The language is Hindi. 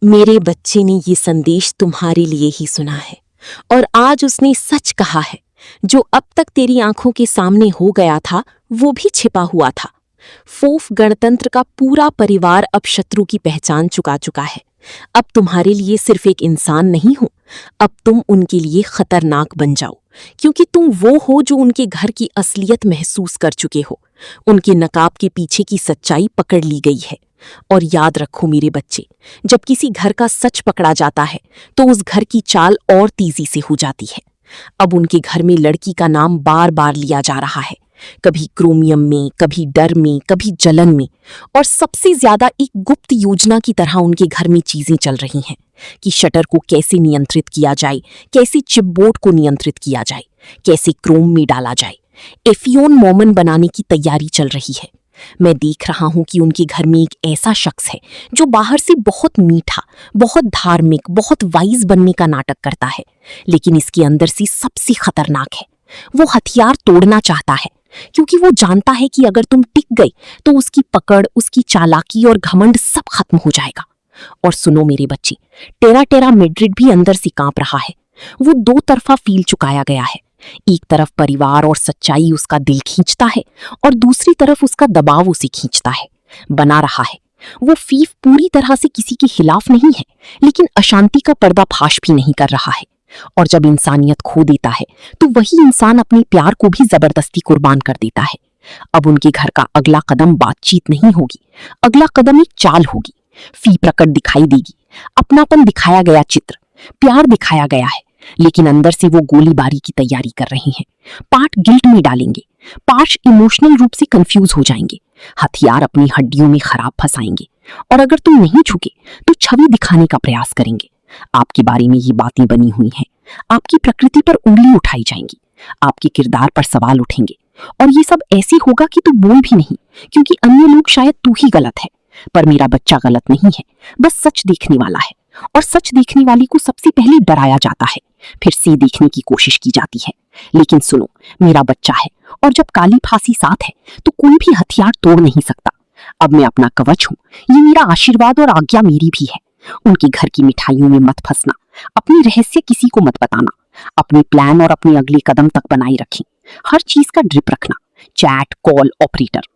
मेरे बच्चे ने ये संदेश तुम्हारे लिए ही सुना है और आज उसने सच कहा है। जो अब तक तेरी आंखों के सामने हो गया था वो भी छिपा हुआ था। फोफ गणतंत्र का पूरा परिवार अब शत्रु की पहचान चुका है। अब तुम्हारे लिए सिर्फ एक इंसान नहीं हो, अब तुम उनके लिए खतरनाक बन जाओ, क्योंकि तुम वो हो जो उनके घर की असलियत महसूस कर चुके हो। उनके नकाब के पीछे की सच्चाई पकड़ ली गई है। और याद रखो मेरे बच्चे, जब किसी घर का सच पकड़ा जाता है तो उस घर की चाल और तेजी से हो जाती है। अब उनके घर में लड़की का नाम बार बार लिया जा रहा है, कभी क्रोमियम में, कभी डर में, कभी जलन में। और सबसे ज्यादा एक गुप्त योजना की तरह उनके घर में चीजें चल रही हैं कि शटर को कैसे नियंत्रित किया जाए, कैसे चिपबोर्ड को नियंत्रित किया जाए, कैसे क्रोम में डाला जाए। एफियोन मोमन बनाने की तैयारी चल रही है। मैं देख रहा हूं कि उनके घर में एक ऐसा शख्स है जो बाहर से बहुत मीठा, बहुत धार्मिक, बहुत वाइज बनने का नाटक करता है, लेकिन इसके अंदर से सबसे खतरनाक है। वो हथियार तोड़ना चाहता है, क्योंकि वो जानता है कि अगर तुम टिक गई तो उसकी पकड़, उसकी चालाकी और घमंड सब खत्म हो जाएगा। और सुनो मेरे बच्चे, टेरा टेरा मैड्रिड भी अंदर से कांप रहा है। वो दो तरफा फील चुकाया गया है। एक तरफ परिवार और सच्चाई उसका दिल खींचता है और दूसरी तरफ उसका दबाव उसे खींचता है, बना रहा है। वो फीफ पूरी तरह से किसी के खिलाफ नहीं है, लेकिन अशांति का पर्दाफाश भी नहीं कर रहा है। और जब इंसानियत खो देता है तो वही इंसान अपने प्यार को भी जबरदस्ती कुर्बान कर देता है। अब उनके घर का अगला कदम बातचीत नहीं होगी, अगला कदम एक चाल होगी। फी प्रकट दिखाई देगी, अपनापन दिखाया गया चित्र, प्यार दिखाया गया है, लेकिन अंदर से वो गोलीबारी की तैयारी कर रही हैं। पार्ट गिल्ट में डालेंगे, पार्ट इमोशनल रूप से कंफ्यूज हो जाएंगे, हथियार अपनी हड्डियों में खराब फंसाएंगे। और अगर तुम नहीं झुके तो छवि दिखाने का प्रयास करेंगे। आपके बारे में ये बातें बनी हुई हैं, आपकी प्रकृति पर उंगली उठाई जाएंगी, आपके किरदार पर सवाल उठेंगे। और ये सब ऐसे होगा कि तू बोल भी नहीं, क्योंकि अन्य लोग शायद तू ही गलत है, पर मेरा बच्चा गलत नहीं है, बस सच देखने वाला है। और सच देखने वाली को सबसे पहले डराया जाता है, फिर से देखने की कोशिश की जाती है। लेकिन सुनो, मेरा बच्चा है और जब काली फांसी साथ है तो कोई भी हथियार तोड़ नहीं सकता। अब मैं अपना कवच हूँ, ये मेरा आशीर्वाद और आज्ञा मेरी भी है। उनके घर की मिठाइयों में मत फंसना, अपने रहस्य किसी को मत बताना, अपने प्लान और अपने अगले कदम तक बनाए रखें। हर चीज का ड्रिप रखना, चैट, कॉल, ऑपरेटर।